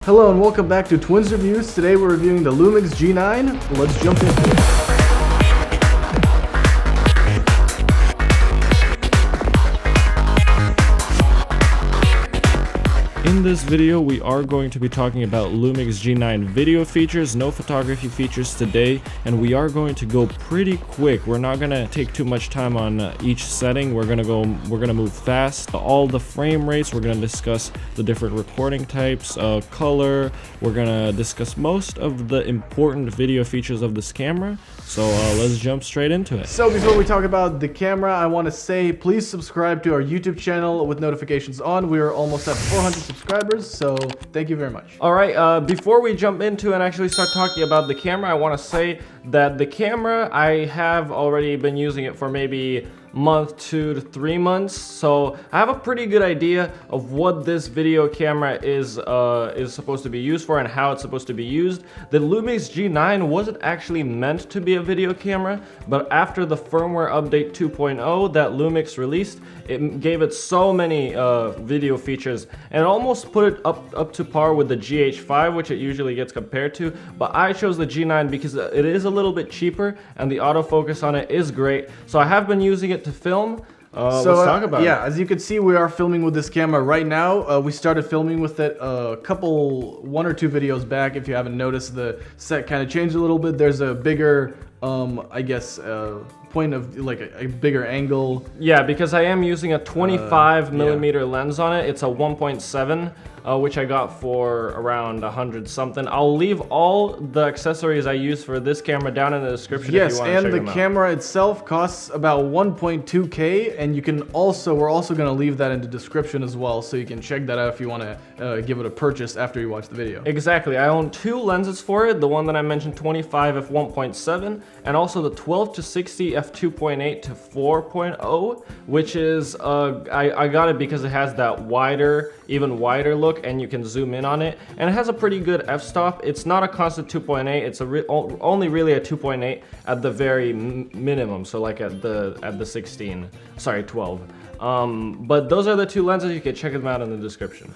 Hello and welcome back to Twins Reviews. Today we're reviewing the Lumix G9. Let's jump into it. In this video, we are going to be talking about Lumix G9 video features, no photography features today, and we are going to go pretty quick. We're not gonna take too much time on each setting. We're gonna move fast. All the frame rates, we're gonna discuss the different recording types, color. We're gonna discuss most of the important video features of this camera. So let's jump straight into it. So before we talk about the camera, I want to say please subscribe to our YouTube channel with notifications on. We are almost at 400 subscribers, so thank you very much. All right, before we jump into and actually start talking about the camera, I want to say that the camera, I have already been using it for maybe month 2 to 3 months, so I have a pretty good idea of what this video camera is supposed to be used for and how it's supposed to be used. The Lumix G9 wasn't actually meant to be a video camera, but after the firmware update 2.0 that Lumix released, it gave it so many video features and it almost put it up to par with the GH5, which it usually gets compared to. But I chose the G9 because it is a little bit cheaper and the autofocus on it is great. So I have been using it to film. Let's talk about it. Yeah, as you can see, we are filming with this camera right now. We started filming with it one or two videos back. If you haven't noticed, the set kind of changed a little bit. There's a bigger, I guess, point of like a bigger angle. Yeah, because I am using a 25 millimeter lens on it. It's a 1.7. Which I got for around 100 something. I'll leave all the accessories I use for this camera down in the description. Yes, if you want to check them out. and the camera itself costs about 1.2K, and you can we're also going to leave that in the description as well, so you can check that out if you want to give it a purchase after you watch the video. Exactly. I own 2 lenses for it. The one that I mentioned, 25 f1.7, and also the 12 to 60 f2.8 to 4.0, which is I got it because it has that even wider look, and you can zoom in on it, and it has a pretty good f-stop. It's not a constant 2.8. It's only really a 2.8 at the very minimum, so like at the 12. But those are the 2 lenses. You can check them out in the description.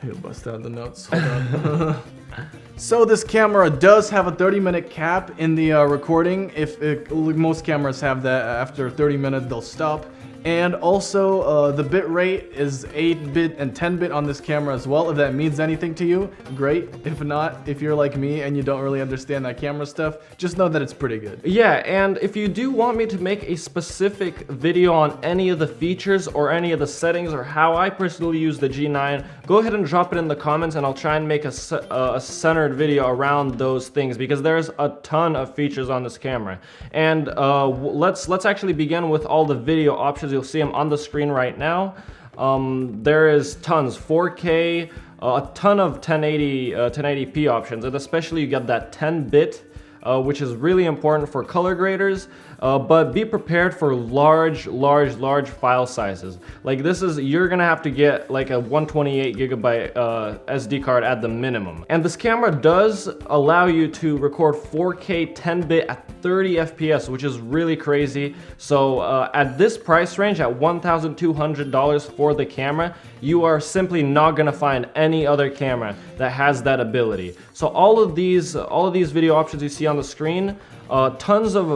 He'll bust out the notes. Hold on. So this camera does have a 30-minute cap in the recording. Most cameras have that. After 30 minutes they'll stop. And also, the bit rate is 8-bit and 10-bit on this camera as well. If that means anything to you, great. If not, if you're like me and you don't really understand that camera stuff, just know that it's pretty good. Yeah, and if you do want me to make a specific video on any of the features or any of the settings or how I personally use the G9, go ahead and drop it in the comments and I'll try and make a centered video around those things, because there's a ton of features on this camera. And let's actually begin with all the video options. You'll see them on the screen right now. There is tons, 4K, a ton of 1080p options, and especially you get that 10-bit, which is really important for color graders. But be prepared for large file sizes. Like you're gonna have to get like a 128 gigabyte SD card at the minimum. And this camera does allow you to record 4K 10-bit at 30 FPS, which is really crazy. So at this price range, at $1,200 for the camera, you are simply not gonna find any other camera that has that ability. So all of these video options you see on the screen, tons of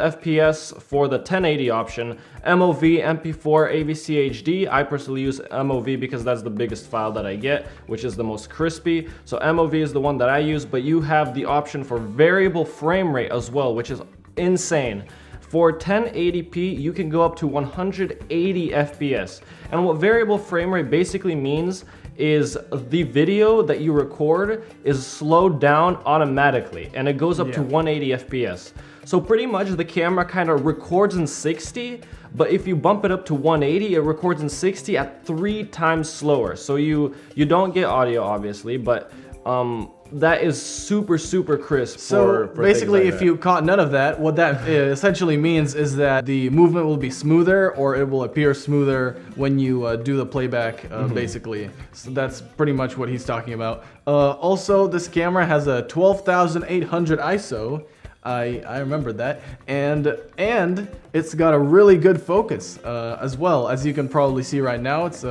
FPS for the 1080 option, MOV, MP4, AVC HD. I personally use MOV because that's the biggest file that I get, which is the most crispy. So MOV is the one that I use, but you have the option for variable frame rate as well, which is insane. For 1080p, you can go up to 180 FPS. And what variable frame rate basically means is the video that you record is slowed down automatically, and it goes up to 180 FPS. So pretty much the camera kind of records in 60, but if you bump it up to 180, it records in 60 at 3 times slower. So you don't get audio, obviously, but that is super crisp. So basically, if you caught none of that, what that essentially means is that the movement will be smoother, or it will appear smoother when you do the playback, basically. So that's pretty much what he's talking about. Also, this camera has a 12,800 ISO. I remember that, and it's got a really good focus as well. As you can probably see right now, it's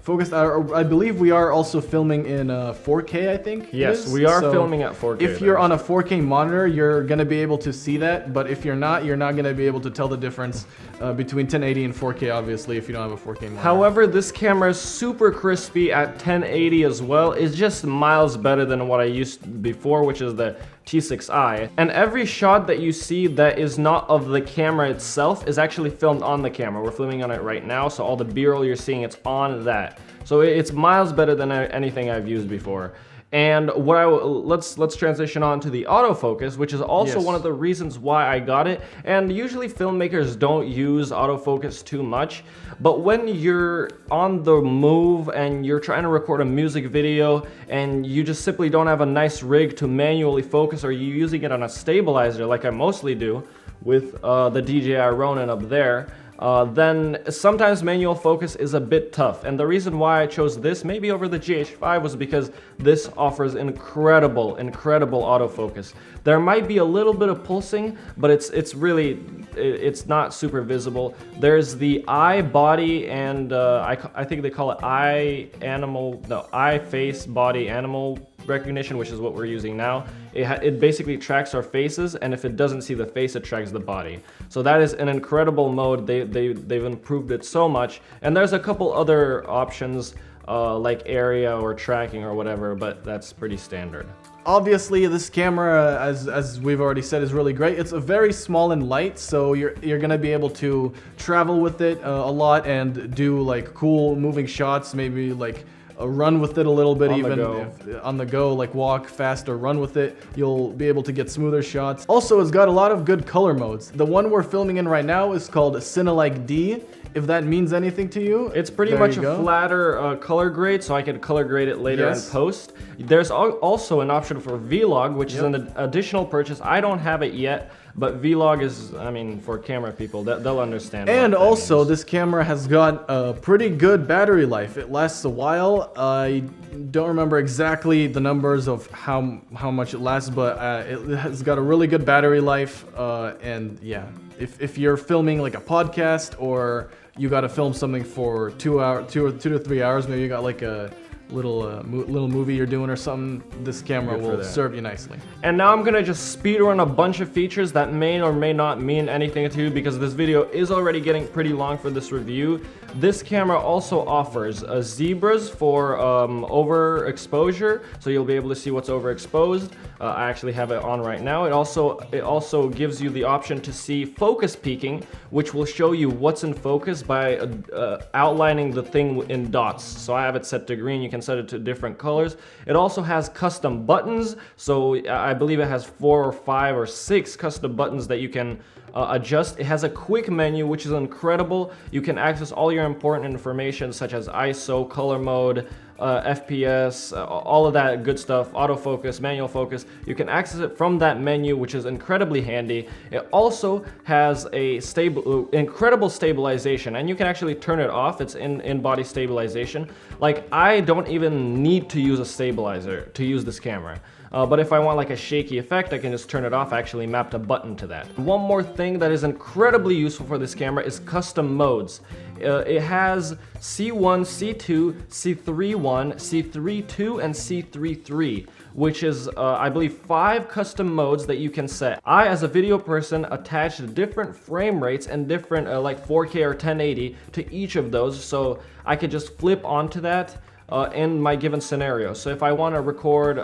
focused. I believe we are also filming in 4K, I think. Yes, we are filming at 4K. If you're on a 4K monitor, you're going to be able to see that, but if you're not going to be able to tell the difference between 1080 and 4K, obviously, if you don't have a 4K monitor. However, this camera is super crispy at 1080 as well. It's just miles better than what I used before, which is the T6i. And every shot that you see that is not of the camera itself is actually filmed on the camera. We're filming on it right now, so all the B-roll you're seeing, it's on that. So it's miles better than anything I've used before. And what let's transition on to the autofocus, which is also one of the reasons why I got it. And usually filmmakers don't use autofocus too much, but when you're on the move and you're trying to record a music video and you just simply don't have a nice rig to manually focus, or you're using it on a stabilizer like I mostly do with the DJI Ronin up there, then sometimes manual focus is a bit tough. And the reason why I chose this maybe over the GH5 was because this offers incredible autofocus. There might be a little bit of pulsing, but it's not super visible. There's the eye, body, and I think they call it eye, face, body, animal recognition, which is what we're using now. It basically tracks our faces, and if it doesn't see the face, it tracks the body. So that is an incredible mode. They've improved it so much. And there's a couple other options like area or tracking or whatever, but that's pretty standard. Obviously, this camera, as we've already said, is really great. It's a very small and light, so you're gonna be able to travel with it a lot and do like cool moving shots, maybe like run with it a little bit, on the go, like walk fast or run with it. You'll be able to get smoother shots. Also, it's got a lot of good color modes. The one we're filming in right now is called Cinelike D. If that means anything to you, it's pretty much a flatter color grade, so I can color grade it later in post. There's also an option for Vlog, which is an additional purchase. I don't have it yet, but Vlog is, I mean, for camera people, they'll understand. And also, this camera has got a pretty good battery life. It lasts a while. I don't remember exactly the numbers of how much it lasts, but it has got a really good battery life. And yeah, if you're filming like a podcast, or you got to film something for 2 to 3 hours, maybe you got like a little movie you're doing or something, this camera will serve you nicely. And now I'm gonna just speed run a bunch of features that may or may not mean anything to you, because this video is already getting pretty long for this review. This camera also offers zebras for overexposure, so you'll be able to see what's overexposed. I actually have it on right now. It also gives you the option to see focus peaking, which will show you what's in focus by outlining the thing in dots. So I have it set to green. You can set it to different colors. It also has custom buttons, so I believe it has 4 or 5 or 6 custom buttons that you can adjust. It has a quick menu, which is incredible. You can access all your important information such as ISO, color mode, FPS, all of that good stuff, autofocus, manual focus. You can access it from that menu, which is incredibly handy. It also has a incredible stabilization, and you can actually turn it off. It's in-body stabilization. Like, I don't even need to use a stabilizer to use this camera. But if I want like a shaky effect, I can just turn it off. I actually mapped a button to that. One more thing that is incredibly useful for this camera is custom modes. It has C1, C2, C3.1, C3.2, and C3.3, which is, I believe, 5 custom modes that you can set. I, as a video person, attached different frame rates and different like 4K or 1080 to each of those, so I could just flip onto that in my given scenario. So if I want to record,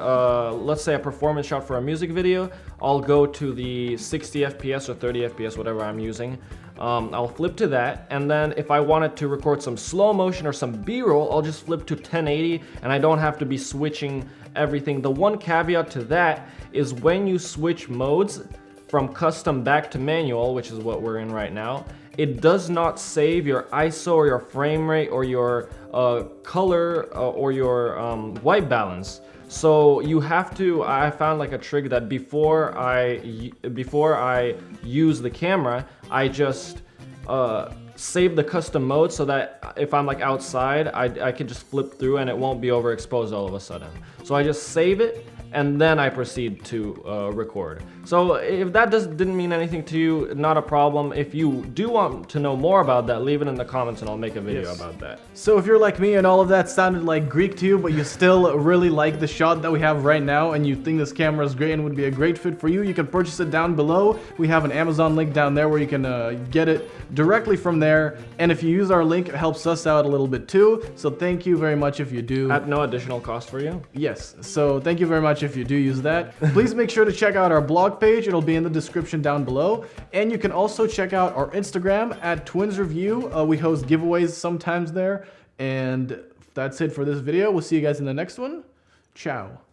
let's say a performance shot for a music video, I'll go to the 60 FPS or 30 FPS, whatever I'm using. I'll flip to that, and then if I wanted to record some slow motion or some B-roll, I'll just flip to 1080, and I don't have to be switching everything. The one caveat to that is when you switch modes from custom back to manual, which is what we're in right now, it does not save your ISO or your frame rate or your color or your white balance. So you have to, I found like a trick that before I use the camera, I just save the custom mode so that if I'm like outside, I can just flip through and it won't be overexposed all of a sudden. So I just save it, and then I proceed to record. So if that didn't mean anything to you, not a problem. If you do want to know more about that, leave it in the comments and I'll make a video about that. So if you're like me and all of that sounded like Greek to you, but you still really like the shot that we have right now and you think this camera is great and would be a great fit for you, you can purchase it down below. We have an Amazon link down there where you can get it directly from there. And if you use our link, it helps us out a little bit too. So thank you very much if you do. At no additional cost for you? Yes, so thank you very much if you do use that. Please make sure to check out our blog page. It'll be in the description down below. And you can also check out our Instagram at Twins Review. We host giveaways sometimes there. And that's it for this video. We'll see you guys in the next one. Ciao.